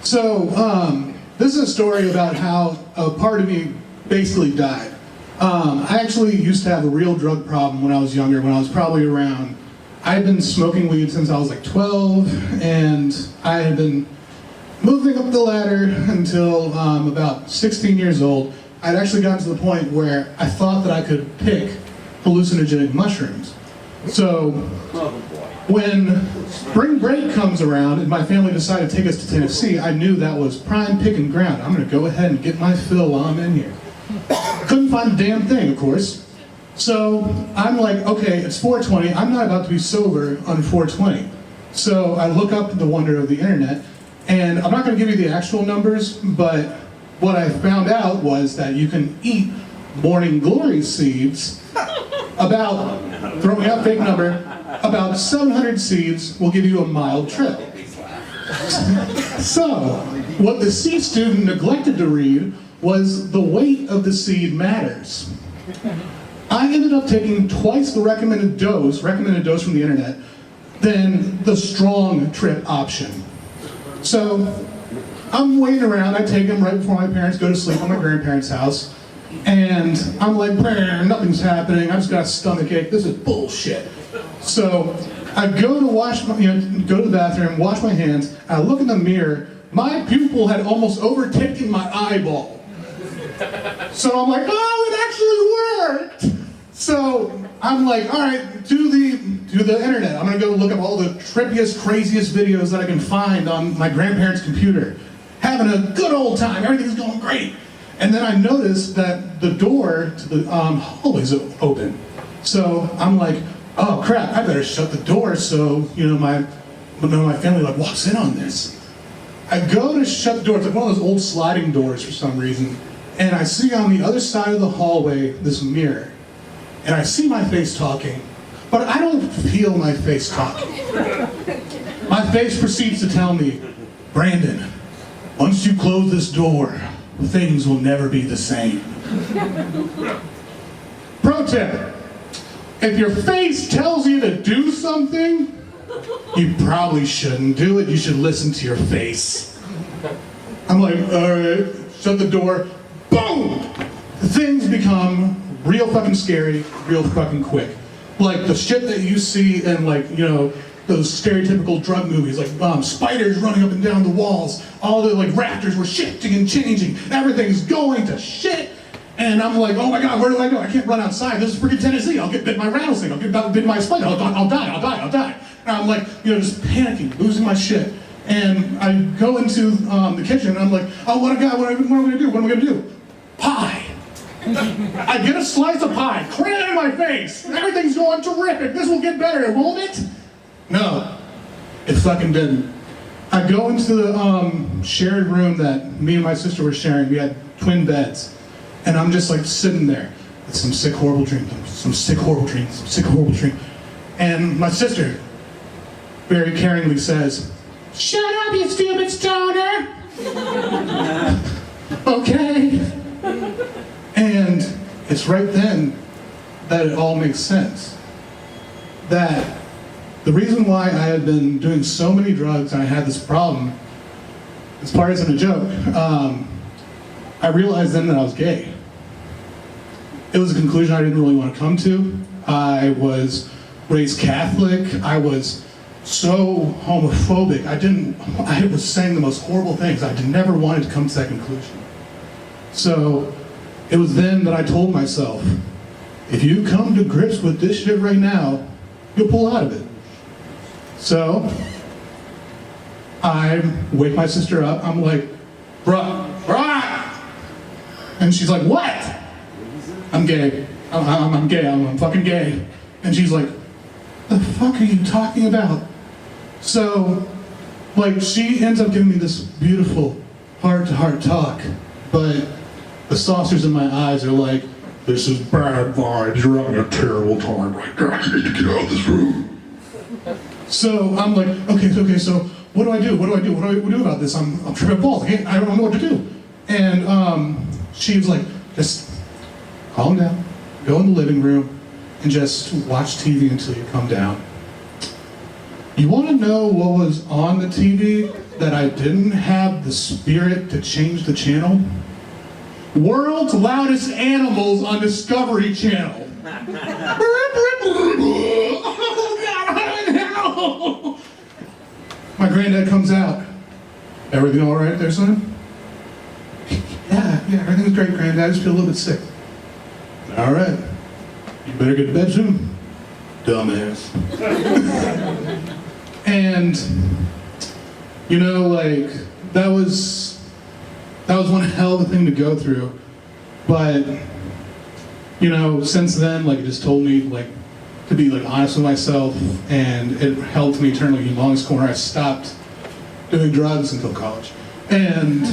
So, this is a story about how a part of me basically died. I actually used to have a real drug problem when I was younger, when I was probably around, I had been smoking weed since I was like 12, and I had been moving up the ladder until about 16 years old. I'd actually gotten to the point where I thought that I could pick hallucinogenic mushrooms. So, when spring break comes around and my family decided to take us to Tennessee, I knew that was prime picking ground. I'm going to go ahead and get my fill while I'm in here. Couldn't find a damn thing, of course. So I'm like, okay, it's 420. I'm not about to be sober on 420. So I look up the wonder of the internet, and I'm not going to give you the actual numbers, but what I found out was that you can eat morning glory seeds. About, throwing out fake number, about 700 seeds will give you a mild trip. So, what the seed student neglected to read was the weight of the seed matters. I ended up taking twice the recommended dose from the internet, than the strong trip option. So, I'm waiting around, I take them right before my parents go to sleep at my grandparents' house, and I'm like, nothing's happening, I just got a stomach ache, this is bullshit. So I go to go to the bathroom, wash my hands, and I look in the mirror, my pupil had almost overtaken my eyeball. So I'm like, oh, it actually worked! So I'm like, all right, do the internet. I'm gonna go look up all the trippiest, craziest videos that I can find on my grandparents' computer. Having a good old time, everything's going great. And then I noticed that the door to the hallway's open. So I'm like, oh crap, I better shut the door so, my family like walks in on this. I go to shut the door, it's like one of those old sliding doors for some reason, and I see on the other side of the hallway this mirror. And I see my face talking, but I don't feel my face talking. My face proceeds to tell me, Brandon, once you close this door, things will never be the same. Pro tip, if your face tells you to do something, you probably shouldn't do it, you should listen to your face. I'm like, all right, shut the door, boom! Things become real fucking scary, real fucking quick. Like the shit that you see in those stereotypical drug movies, like spiders running up and down the walls, all the raptors were shifting and changing, everything's going to shit, and I'm like, oh my god, where do I go? I can't run outside, this is freaking Tennessee, I'll get bit by rattlesnake, I'll get bit by a spider, I'll die. And I'm like, just panicking, losing my shit, and I go into the kitchen, and I'm like, oh what am I gonna do? Pie. I get a slice of pie, cram in my face, everything's going terrific, this will get better, won't it? No, it fucking didn't. I go into the shared room that me and my sister were sharing. We had twin beds. And I'm just sitting there with some sick, horrible dream. And my sister very caringly says, shut up, you stupid stoner! Okay. And it's right then that it all makes sense. That the reason why I had been doing so many drugs and I had this problem, this part isn't a joke, I realized then that I was gay. It was a conclusion I didn't really want to come to. I was raised Catholic, I was so homophobic, I was saying the most horrible things. I never wanted to come to that conclusion. So it was then that I told myself, if you come to grips with this shit right now, you'll pull out of it. So, I wake my sister up, I'm like, bruh, and she's like, what? I'm gay, I'm gay, I'm fucking gay. And she's like, the fuck are you talking about? So, she ends up giving me this beautiful heart-to-heart talk, but the saucers in my eyes are like, this is bad vibes, you're having a terrible time right now, you need to get out of this room. So I'm like, okay, so what do I do? What do I do about this? I'm tripping balls, I don't know what to do. And she was like, just calm down, go in the living room, and just watch TV until you come down. You want to know what was on the TV that I didn't have the spirit to change the channel? World's Loudest Animals on Discovery Channel. My granddad comes out. Everything all right there, son? Yeah, everything's great, granddad. I just feel a little bit sick. All right. You better get to bed soon. Dumbass. And, you know, like, that was one hell of a thing to go through. But, you know, since then, like, it just told me, like, to be, like, honest with myself, and it helped me turn, like, the longest corner. I stopped doing drugs until college. And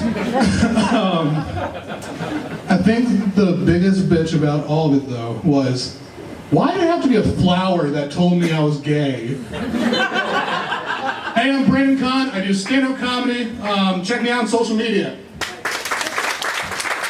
I think the biggest bitch about all of it, though, was, why did it have to be a flower that told me I was gay? Hey, I'm Brandon Conn. I do stand-up comedy. Check me out on social media.